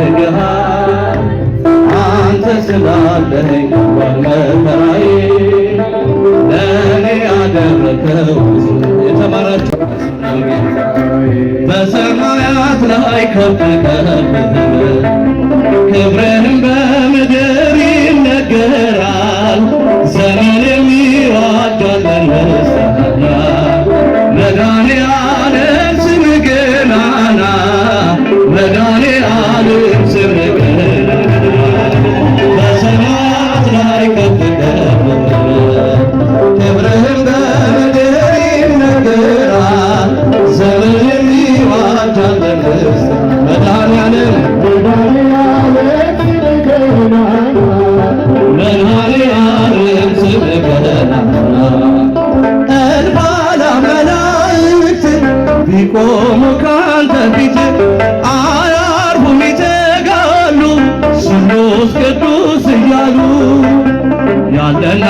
ያስፈልግሃል አንተ ስላለኝ መከራዬ ለእኔ ያደረከው የተማራችሁ በሰማያት ላይ ከፍ ከፍ ክብርህም በምድር ይነገራል። ዘመን የሚዋጃለን ምስጋና መድኃኔዓለም ስምህ ገናና መድኃኔዓለም ስምህ ገናና በሰማያት ላይ ከፍ ከፍ ክብርህም በምድር ይነገራል። ዘመን የሚዋጃለን መድኃኔዓለም መድኃኔዓለም ስምህ ገናና እልፍ አእላፍ መላእክት ቢቆሙ ካንተ ፊት አያርፉም ይተጋሉ ስሉስ ቅዱስ እያሉ ያለና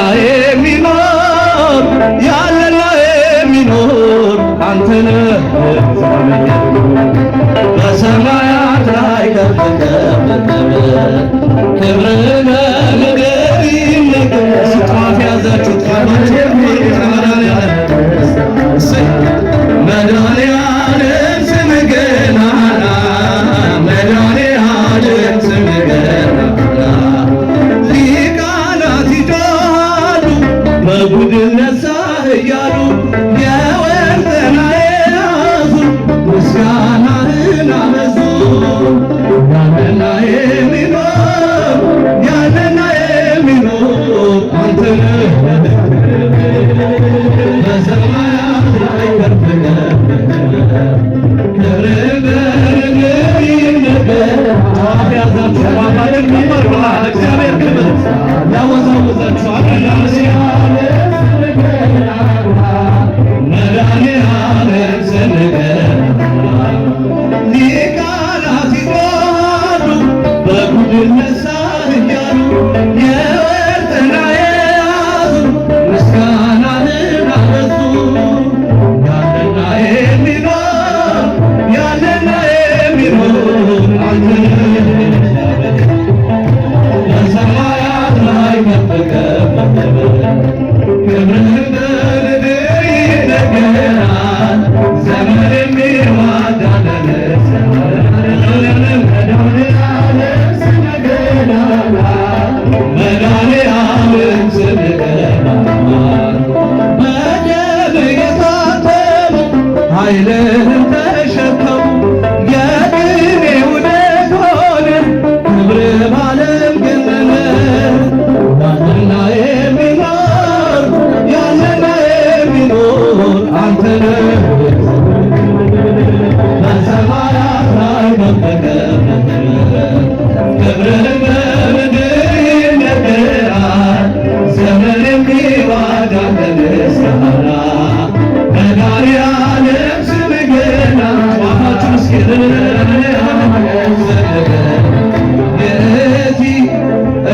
የሚኖር አንተ ነህ በሰማያት ላይ ከፍ ከፍ ክብርህ በምድር ይነገራል። ጧፍ ያዛችሁት ጧፎች መድኃኔዓለም ስምህ ገናና መድኃኔዓለም ስምህ ገናና ሊቃናት ይጮኻሉ በቡድን ነሳህ እያሉ የወርቅና የናሱ ምስጋናህን አበዙ ያለና የሚኖር አንተ ነህ በሰማያት ላይ ከፍ ከፍ ክብርህ በምድር ይነገራል። ያዛችሁ ባባልን ይመርቁናል እግዚአብሔር ክብር ያወዛውዛችኋል። መድኃኔዓለም ስምህ ገናና ሊቃናት ይጮኻሉ በቡድን ነሳህ እያሉ የወርቅና የናሱ ምስጋናህን አበዙ ያለና የሚኖር አንተ በሰማያት ላይ ከፍ ከፍ ክብርህ በምድር ይነገራል። ዘመን የሚዋጃለን መድኃኔዓለም ስምህ ገናና መድኃኔዓለም ስምህ ገናና በደምህ የታተሙ ኃይልህን ተሸከሙ የቅኔ ውደት ሆነ ክብርህ በዓለም ገነነ ያለና የሚኖር አንተ ነህ በሰማያት ላይ ከፍ ከፍ ክብርህ በምድር ይነገራል። ዘመን የሚዋጃለን ምስጋና መድኃኔዓለም ስምህ ገናና ጧፋችሁን እስኪ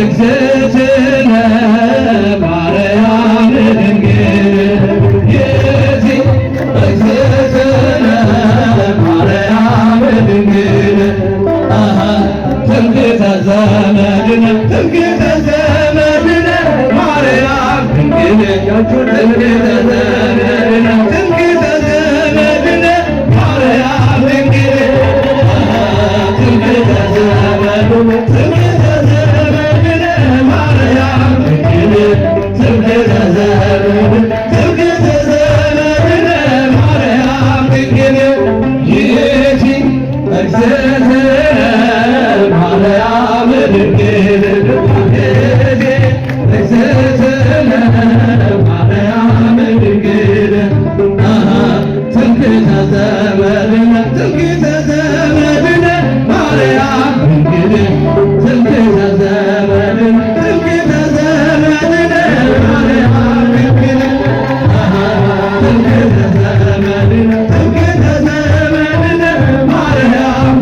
እግዝእትነ ማርያም ድንግል እግዝእትነ ማርያም ድንግል ትምክህተ ዘመድነ ማርያም ድንግል ትምክህተ ዘመድነ ማርያም ድንግል ትምክህተ ዘመድነ ማርያም ድንግል ትምክህተ ዘመድነ ማርያም ድንግል ይእቲ እግዝእትነ ማርያም ድንግል እግዝእትነ ማርያም ድንግል ትምክህተ ዘመድነ ማርያም ድንግል ትምክህተ ዘመድነ ማርያም ድንግል ትምክህተ ዘመድነ ማርያም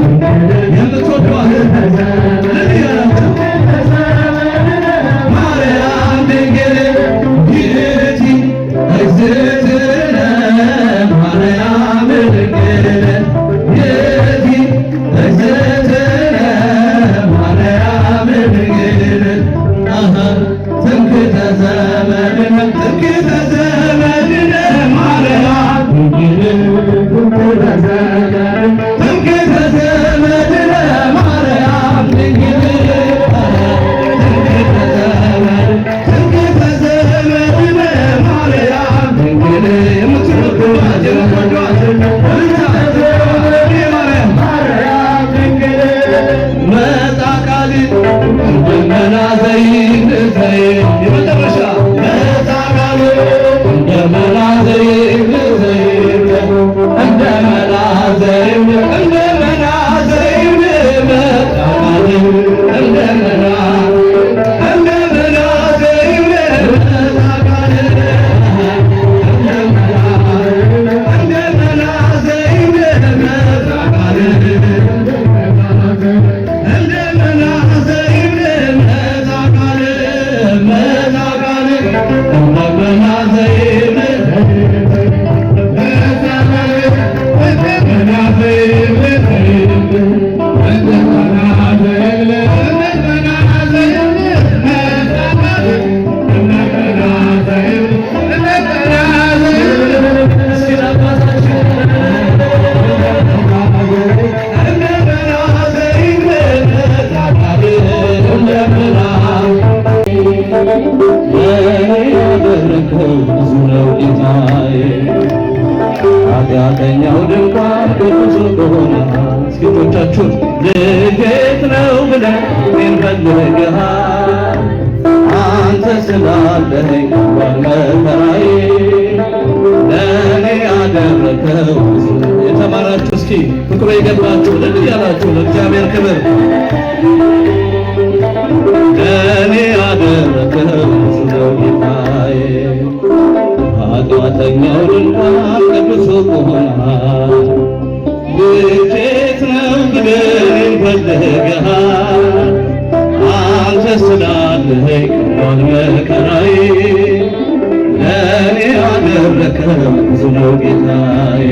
እጆቻችሁን ልጌት ነው ብለህ እኔን ፈልገሃል አንተ ስላለኝ በመከራዬ ለእኔ ያደረከው የተማራችሁ እስኪ ፍቅሩ የገባችሁ ልል ያላችሁ ለእግዚአብሔር ክብር ለእኔ ያደረከው ነው ጌታዬ ኃጢአተኛው ድንኳን ቅዱስ ቆመሃል ልኬት ነው ብለህ እኔን ፈልገሃል አንተ ስላለኝ ቀሏል መከራዬ ለእኔ ያደረከው ብዙ ነው ጌታዬ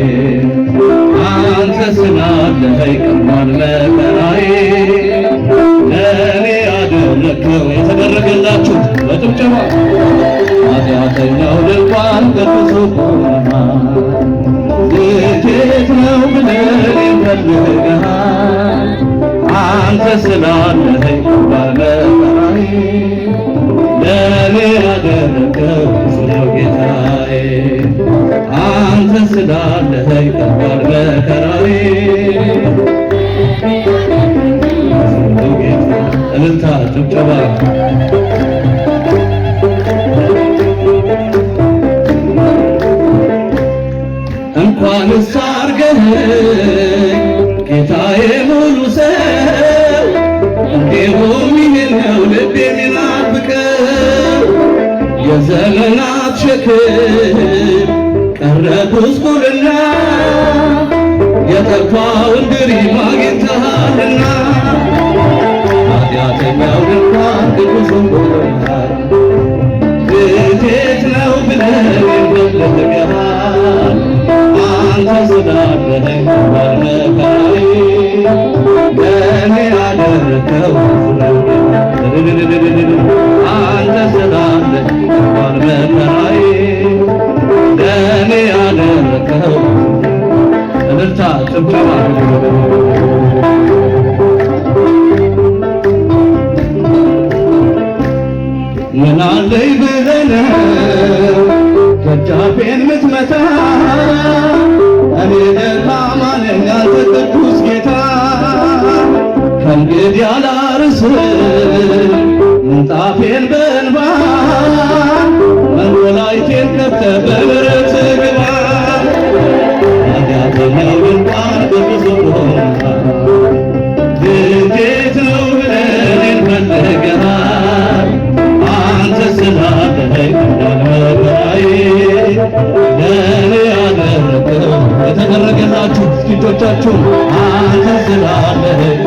አንተ ስላለኝ ቀሏል መከራዬ ለእኔ ያደረከው የተደረገላችሁ በጭብጨባ ኃጢአተኛው ድንኳን ቅዱስ ቆመሃል ልኬት ነው ብለህ እኔን ፈልገሃል አንተ ስላለኝ ባለመከራዬ ለእኔ ያደረከው ብዙ ነው ጌታዬ አንተ ስላለኝ ባለመከራዬ እልልታ ጭብጨባ እንኳንስ አድርገኸኝ ጌታዬ ሙሉ ሰው እንዲሁም ይህን ነው ልቤ የሚናፍቀው የዘመናት ሸክም ቀረ ጉስቁልና የጠፋውን ድሪም አግኝተሃልና ኃጢአተኛው ድንኳን ቅዱስ ቆመሃል ልኬት ነው ብለህ እኔን ፈልገሃል አንተ ስላለኝ ባለመከራዬ ለእኔ ያደረከው አንተ ስላለኝ ባለመከራዬ ለእኔ ያደረከው እልልታ ጭብጨባ ምን አለኝ ብለህ ነው ደጃፌን ምትመታ እኔ ደካማ ነኝ አንተ ቅዱስ ጌታ ከእንግዲህ አላርስም ምንጣፌን በእንባ መንገላይቴን ከፍተህ በምሕረትህ ግባ ኃጢአተኛው ድንኳን ቅዱስ ቆመሃል ልኬት ነው ብለህ እኔን ፈልገሃል አንተ ስላለኝ ባለመከራዬ ለእኔ ያደረከው የተደረገላችሁ እስኪ አንተ ስላለኝ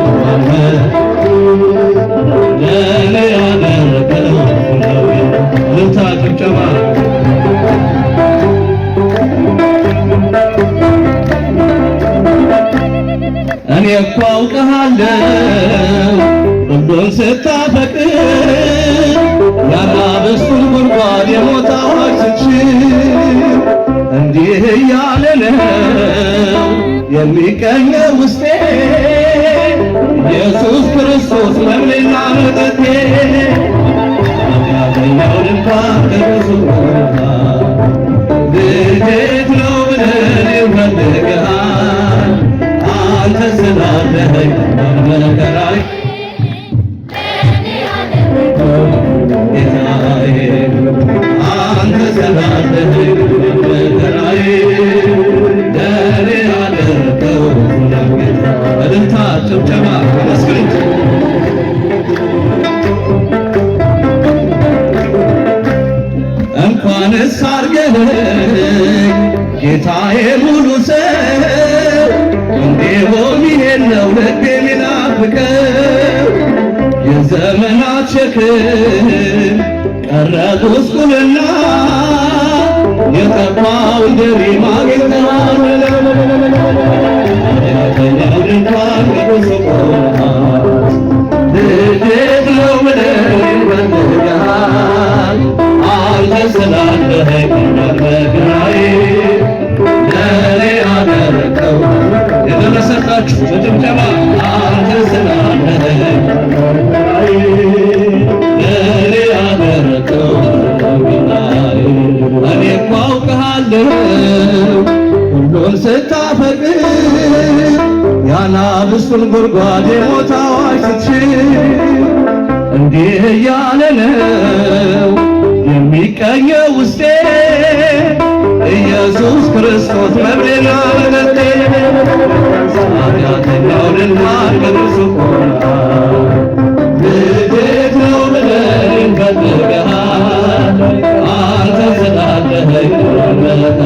ለእኔ ያደረከው እልልታ ጭብጨባ እኔ እኮ አውቅሃለሁ ሁሉን ስታፈቅር የአናብስቱን ጉድጓድ የሞት አዋጅ ስትሽር እንዲህ እያለ ነው የሚቀኘው ውስጤ ኢየሱስ ክርስቶስ መብሌና መጠጤ ኃጢአተኛው ድንኳን ቅዱስ ቆመሃል ልኬት ነው ብለህ እኔን ፈልገሃል አንተ ስላለኝ በመከራዬ ጌታዬ አንተ ስላለኝ በመከራዬ ለእኔ ያደረከው ጌታ እልልታ ጭብጨባ መስክር እንኳንስ አድርገኸኝ ጌታዬ ሙሉ ሰው እንዲሁም ይሄን ነው ልቤ የሚናፍቀው የዘመናት ሸክም ቀረ ጉስቁልና የጠፋውን ድሪም አግኝተሃል ኃጢአተኛው ድንኳን ቅዱስ ቆመሃል ልኬት ነው ብለህ እኔን ፈልገሃል አንተ ስላለኝ በመከራዬ ለእኔ ያደረከው የደረሰላችሁ በጭብጨባ አንተ ስላለኝ በመከራዬ ለእኔ ያደረከው እኔ እኮ አውቅሃለሁ ሁሉን ስታፈቅር የአናብስቱን ጉድጓድ የሞት አዋጅ ስትሽር እንዲህ እያለ ነው የሚቀኘው ውስጤ ኢየሱስ ክርስቶስ መብሌና መጠጤ ኃጢአተኛው ልማር በብዙ ቆና ልጅት ነው ብለን ፈልገሃል አንተ ስላለኸኝ መታ